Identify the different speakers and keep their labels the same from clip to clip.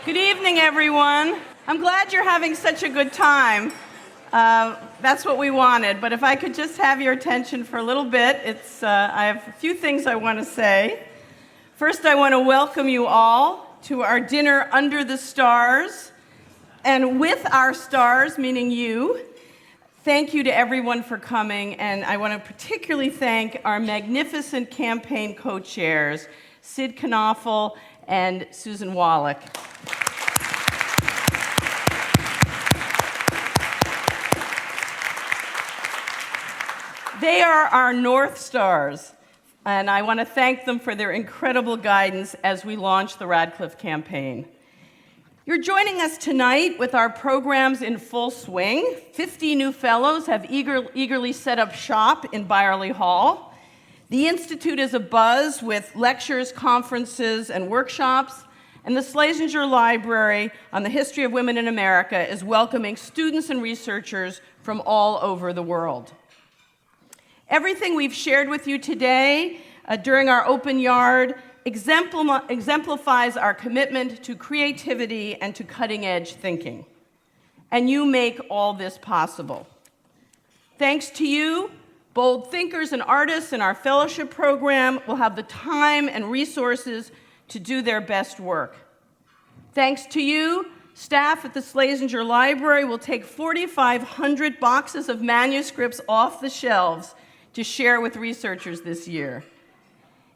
Speaker 1: Good evening, everyone. I'm glad you're having such a good time. That's what we wanted, but if I could just have your attention for a little bit, I have a few things I want to say. First, I want to welcome you all to our dinner under the stars, and with our stars, meaning you. Thank you to everyone for coming, and I want to particularly thank our magnificent campaign co-chairs, Sid Knopfel and Susan Wallach. They are our North Stars, and I want to thank them for their incredible guidance as we launch the Radcliffe Campaign. You're joining us tonight with our programs in full swing. 50 new fellows have eagerly set up shop in Byerly Hall. The Institute is abuzz with lectures, conferences, and workshops, and the Schlesinger Library on the History of Women in America is welcoming students and researchers from all over the world. Everything we've shared with you today during our open yard exemplifies our commitment to creativity and to cutting-edge thinking. And you make all this possible. Thanks to you, bold thinkers and artists in our fellowship program will have the time and resources to do their best work. Thanks to you, staff at the Schlesinger Library will take 4,500 boxes of manuscripts off the shelves to share with researchers this year.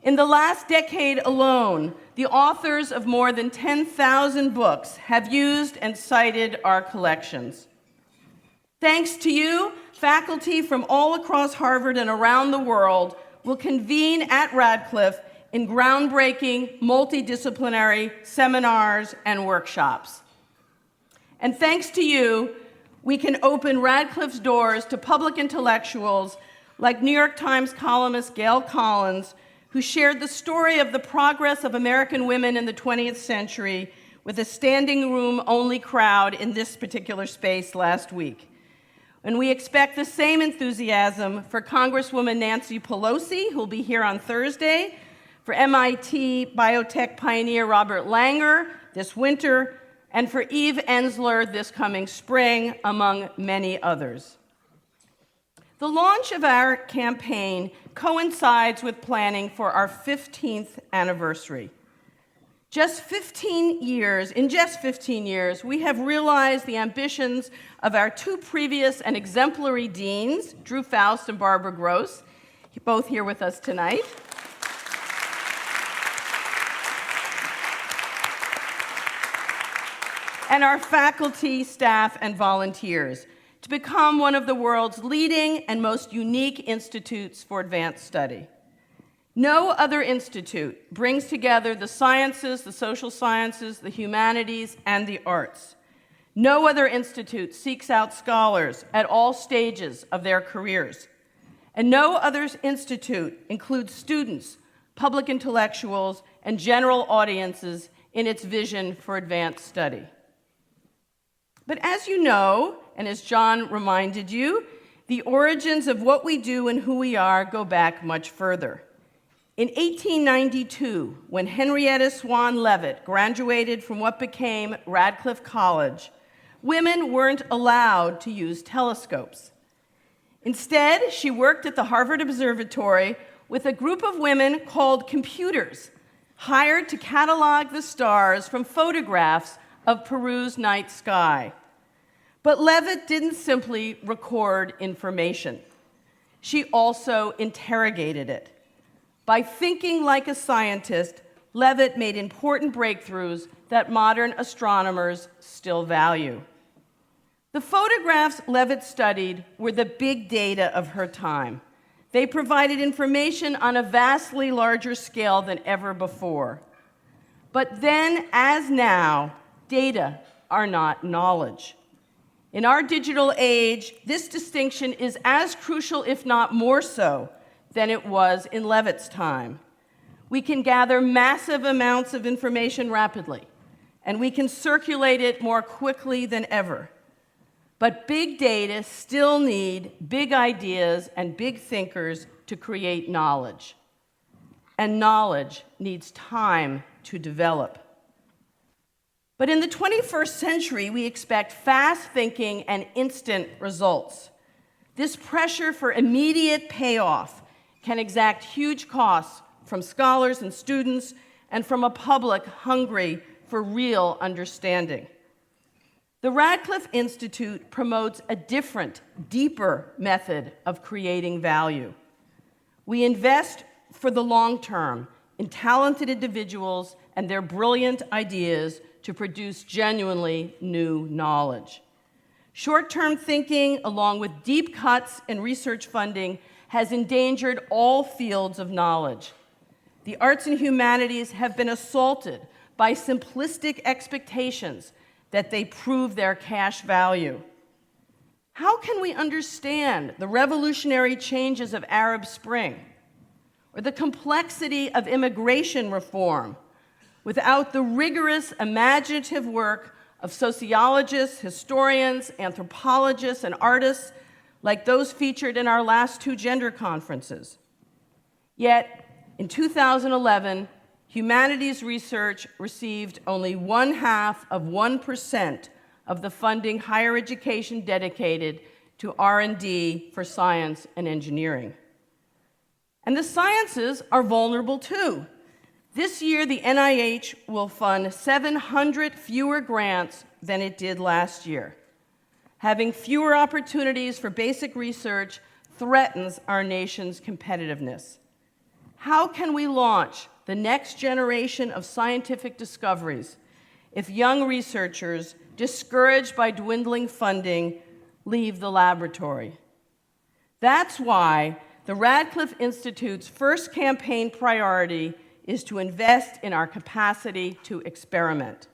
Speaker 1: In the last decade alone, the authors of more than 10,000 books have used and cited our collections. Thanks to you, faculty from all across Harvard and around the world will convene at Radcliffe in groundbreaking, multidisciplinary seminars and workshops. And thanks to you, we can open Radcliffe's doors to public intellectuals like New York Times columnist Gail Collins, who shared the story of the progress of American women in the 20th century with a standing room-only crowd in this particular space last week. And we expect the same enthusiasm for Congresswoman Nancy Pelosi, who'll be here on Thursday, for MIT biotech pioneer Robert Langer this winter, and for Eve Ensler this coming spring, among many others. The launch of our campaign coincides with planning for our 15th anniversary. In just 15 years, we have realized the ambitions of our two previous and exemplary deans, Drew Faust and Barbara Gross, both here with us tonight. And our faculty, staff, and volunteers, to become one of the world's leading and most unique institutes for advanced study. No other institute brings together the sciences, the social sciences, the humanities, and the arts. No other institute seeks out scholars at all stages of their careers. And no other institute includes students, public intellectuals, and general audiences in its vision for advanced study. But as you know, and as John reminded you, the origins of what we do and who we are go back much further. In 1892, when Henrietta Swan Leavitt graduated from what became Radcliffe College, women weren't allowed to use telescopes. Instead, she worked at the Harvard Observatory with a group of women called computers, hired to catalog the stars from photographs of Peru's night sky. But Leavitt didn't simply record information. She also interrogated it. By thinking like a scientist, Leavitt made important breakthroughs that modern astronomers still value. The photographs Leavitt studied were the big data of her time. They provided information on a vastly larger scale than ever before. But then, as now, data are not knowledge. In our digital age, this distinction is as crucial, if not more so, than it was in Leavitt's time. We can gather massive amounts of information rapidly, and we can circulate it more quickly than ever. But big data still need big ideas and big thinkers to create knowledge. And knowledge needs time to develop. But in the 21st century, we expect fast thinking and instant results. This pressure for immediate payoff can exact huge costs from scholars and students and from a public hungry for real understanding. The Radcliffe Institute promotes a different, deeper method of creating value. We invest for the long term in talented individuals and their brilliant ideas to produce genuinely new knowledge. Short-term thinking, along with deep cuts in research funding, has endangered all fields of knowledge. The arts and humanities have been assaulted by simplistic expectations that they prove their cash value. How can we understand the revolutionary changes of Arab Spring or the complexity of immigration reform without the rigorous, imaginative work of sociologists, historians, anthropologists, and artists like those featured in our last two gender conferences? Yet, in 2011, humanities research received only 0.5% of the funding higher education dedicated to R&D for science and engineering. And the sciences are vulnerable too. This year, the NIH will fund 700 fewer grants than it did last year. Having fewer opportunities for basic research threatens our nation's competitiveness. How can we launch the next generation of scientific discoveries if young researchers, discouraged by dwindling funding, leave the laboratory? That's why the Radcliffe Institute's first campaign priority is to invest in our capacity to experiment.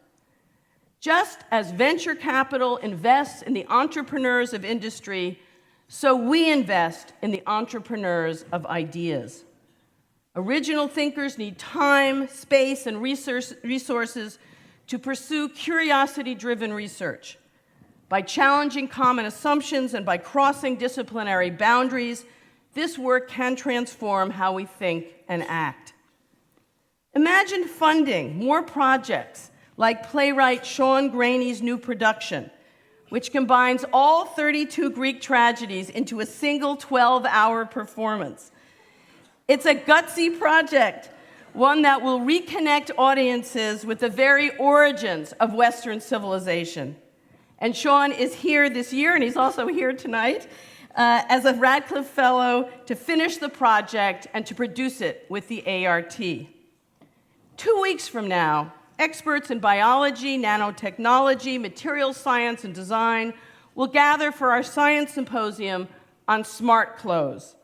Speaker 1: Just as venture capital invests in the entrepreneurs of industry, so we invest in the entrepreneurs of ideas. Original thinkers need time, space, and resources to pursue curiosity-driven research. By challenging common assumptions and by crossing disciplinary boundaries, this work can transform how we think and act. Imagine funding more projects like playwright Sean Graney's new production, which combines all 32 Greek tragedies into a single 12-hour performance. It's a gutsy project, one that will reconnect audiences with the very origins of Western civilization. And Sean is here this year, and he's also here tonight, as a Radcliffe Fellow to finish the project and to produce it with the ART. 2 weeks from now, experts in biology, nanotechnology, materials science, and design will gather for our science symposium on smart clothes.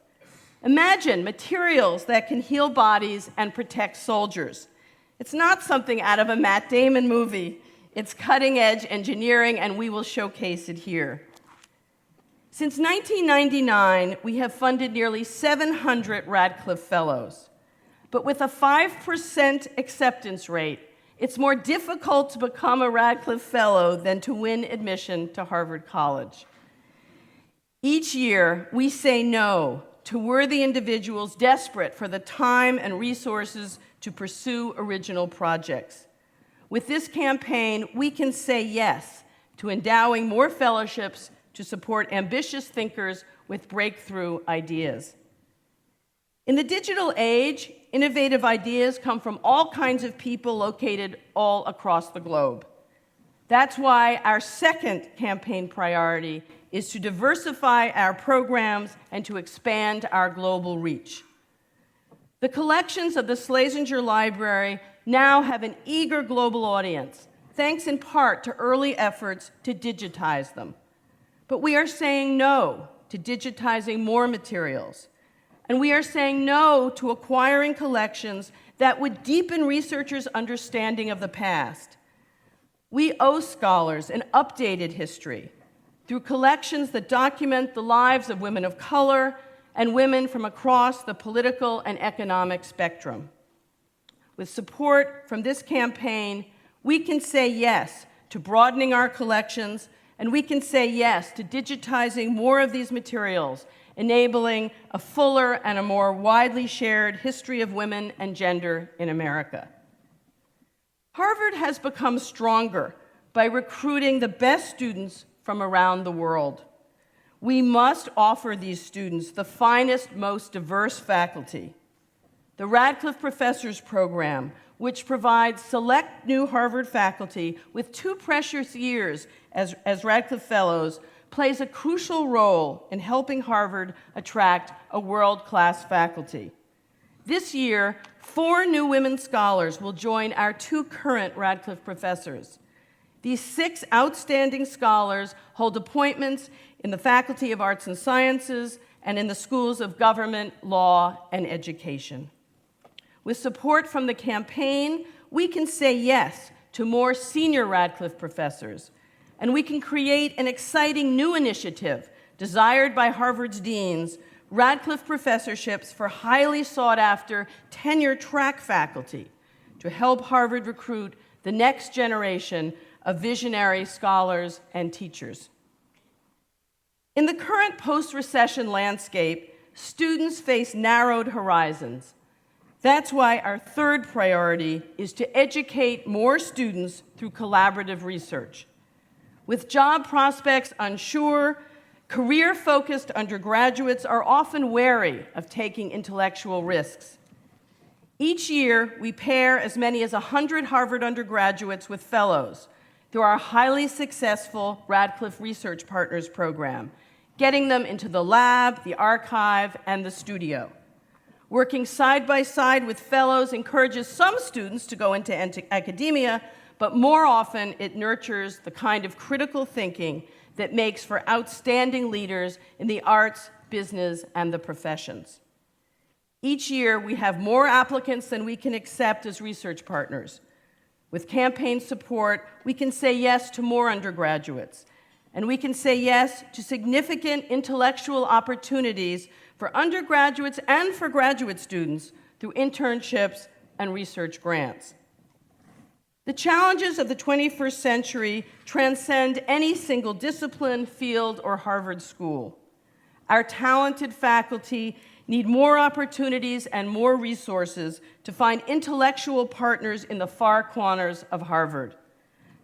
Speaker 1: Imagine materials that can heal bodies and protect soldiers. It's not something out of a Matt Damon movie. It's cutting-edge engineering, and we will showcase it here. Since 1999, we have funded nearly 700 Radcliffe Fellows. But with a 5% acceptance rate, it's more difficult to become a Radcliffe Fellow than to win admission to Harvard College. Each year, we say no to worthy individuals desperate for the time and resources to pursue original projects. With this campaign, we can say yes to endowing more fellowships to support ambitious thinkers with breakthrough ideas. In the digital age, innovative ideas come from all kinds of people located all across the globe. That's why our second campaign priority is to diversify our programs and to expand our global reach. The collections of the Schlesinger Library now have an eager global audience, thanks in part to early efforts to digitize them. But we are saying no to digitizing more materials. And we are saying no to acquiring collections that would deepen researchers' understanding of the past. We owe scholars an updated history through collections that document the lives of women of color and women from across the political and economic spectrum. With support from this campaign, we can say yes to broadening our collections, and we can say yes to digitizing more of these materials, enabling a fuller and a more widely shared history of women and gender in America. Harvard has become stronger by recruiting the best students from around the world. We must offer these students the finest, most diverse faculty. The Radcliffe Professors Program, which provides select new Harvard faculty with 2 precious years as Radcliffe Fellows, plays a crucial role in helping Harvard attract a world-class faculty. This year, 4 new women scholars will join our 2 current Radcliffe professors. These 6 outstanding scholars hold appointments in the Faculty of Arts and Sciences and in the schools of government, law, and education. With support from the campaign, we can say yes to more senior Radcliffe professors, and we can create an exciting new initiative desired by Harvard's deans, Radcliffe professorships for highly sought-after tenure-track faculty to help Harvard recruit the next generation of visionary scholars and teachers. In the current post-recession landscape, students face narrowed horizons. That's why our 3rd priority is to educate more students through collaborative research. With job prospects unsure, career-focused undergraduates are often wary of taking intellectual risks. Each year, we pair as many as 100 Harvard undergraduates with fellows through our highly successful Radcliffe Research Partners program, getting them into the lab, the archive, and the studio. Working side by side with fellows encourages some students to go into academia, but more often it nurtures the kind of critical thinking that makes for outstanding leaders in the arts, business, and the professions. Each year, we have more applicants than we can accept as research partners. With campaign support, we can say yes to more undergraduates, and we can say yes to significant intellectual opportunities for undergraduates and for graduate students through internships and research grants. The challenges of the 21st century transcend any single discipline, field, or Harvard school. Our talented faculty need more opportunities and more resources to find intellectual partners in the far corners of Harvard.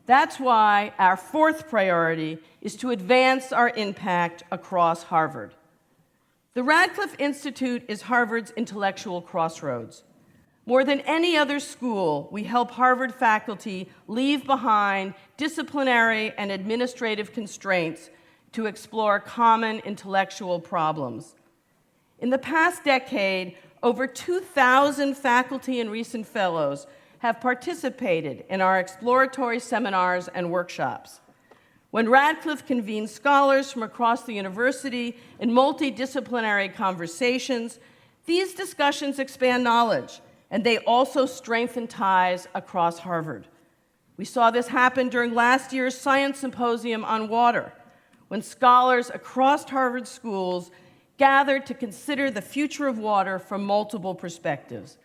Speaker 1: That's why our 4th priority is to advance our impact across Harvard. The Radcliffe Institute is Harvard's intellectual crossroads. More than any other school, we help Harvard faculty leave behind disciplinary and administrative constraints to explore common intellectual problems. In the past decade, over 2,000 faculty and recent fellows have participated in our exploratory seminars and workshops. When Radcliffe convenes scholars from across the university in multidisciplinary conversations, these discussions expand knowledge, and they also strengthen ties across Harvard. We saw this happen during last year's Science Symposium on Water, when scholars across Harvard schools gathered to consider the future of water from multiple perspectives.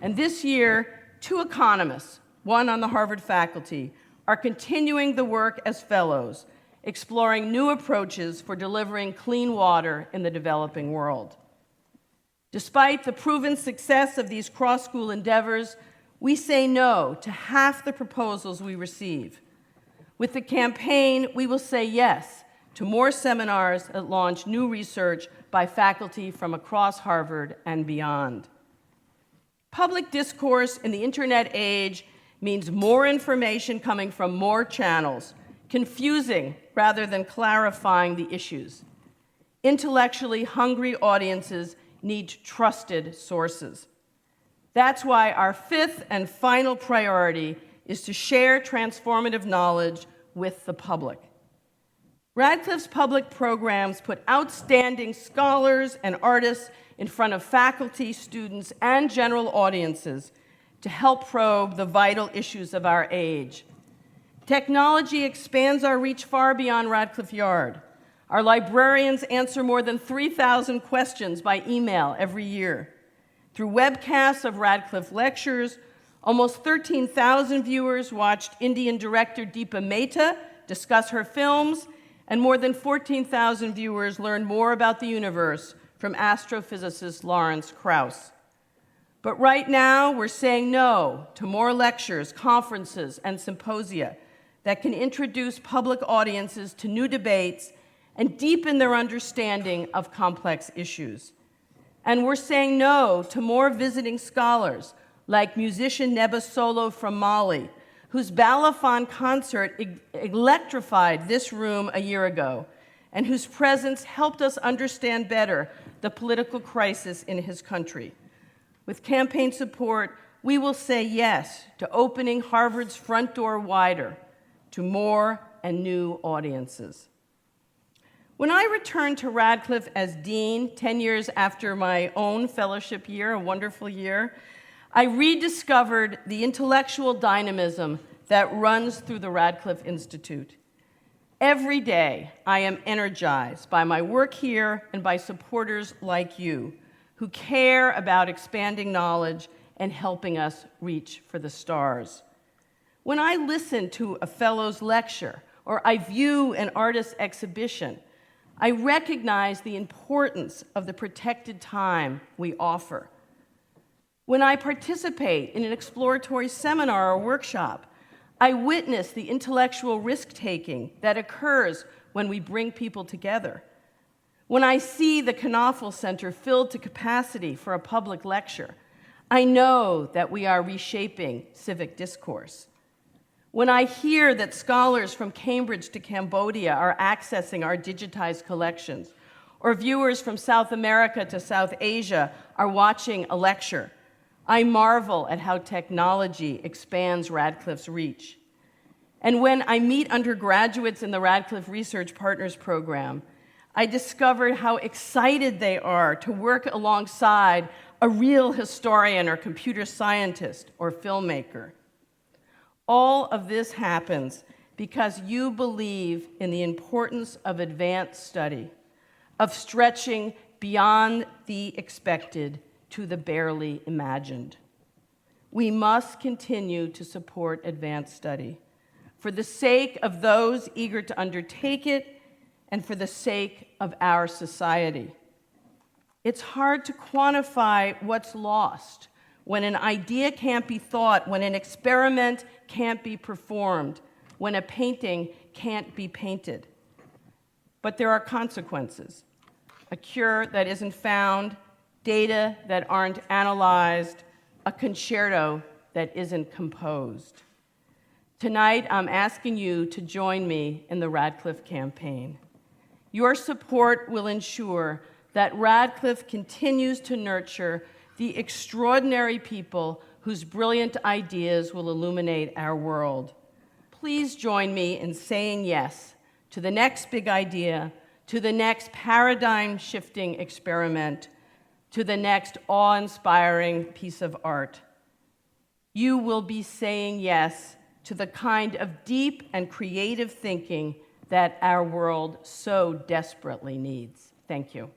Speaker 1: And this year, 2 economists, one on the Harvard faculty, are continuing the work as fellows, exploring new approaches for delivering clean water in the developing world. Despite the proven success of these cross-school endeavors, we say no to half the proposals we receive. With the campaign, we will say yes to more seminars that launch new research by faculty from across Harvard and beyond. Public discourse in the internet age means more information coming from more channels, confusing rather than clarifying the issues. Intellectually hungry audiences need trusted sources. That's why our 5th and final priority is to share transformative knowledge with the public. Radcliffe's public programs put outstanding scholars and artists in front of faculty, students, and general audiences to help probe the vital issues of our age. Technology expands our reach far beyond Radcliffe Yard. Our librarians answer more than 3,000 questions by email every year. Through webcasts of Radcliffe lectures, almost 13,000 viewers watched Indian director Deepa Mehta discuss her films, and more than 14,000 viewers learned more about the universe from astrophysicist Lawrence Krauss. But right now, we're saying no to more lectures, conferences, and symposia that can introduce public audiences to new debates and deepen their understanding of complex issues. And we're saying no to more visiting scholars like musician Neba Solo from Mali, whose Balafon concert electrified this room a year ago, and whose presence helped us understand better the political crisis in his country. With campaign support, we will say yes to opening Harvard's front door wider to more and new audiences. When I returned to Radcliffe as dean 10 years after my own fellowship year, a wonderful year, I rediscovered the intellectual dynamism that runs through the Radcliffe Institute. Every day, I am energized by my work here and by supporters like you who care about expanding knowledge and helping us reach for the stars. When I listen to a fellow's lecture or I view an artist's exhibition, I recognize the importance of the protected time we offer. When I participate in an exploratory seminar or workshop, I witness the intellectual risk-taking that occurs when we bring people together. When I see the Knaufel Center filled to capacity for a public lecture, I know that we are reshaping civic discourse. When I hear that scholars from Cambridge to Cambodia are accessing our digitized collections, or viewers from South America to South Asia are watching a lecture, I marvel at how technology expands Radcliffe's reach. And when I meet undergraduates in the Radcliffe Research Partners Program, I discovered how excited they are to work alongside a real historian or computer scientist or filmmaker. All of this happens because you believe in the importance of advanced study, of stretching beyond the expected to the barely imagined. We must continue to support advanced study for the sake of those eager to undertake it and for the sake of our society. It's hard to quantify what's lost when an idea can't be thought, when an experiment can't be performed, when a painting can't be painted. But there are consequences. A cure that isn't found, data that aren't analyzed, a concerto that isn't composed. Tonight, I'm asking you to join me in the Radcliffe Campaign. Your support will ensure that Radcliffe continues to nurture the extraordinary people whose brilliant ideas will illuminate our world. Please join me in saying yes to the next big idea, to the next paradigm-shifting experiment, to the next awe-inspiring piece of art. You will be saying yes to the kind of deep and creative thinking that our world so desperately needs. Thank you.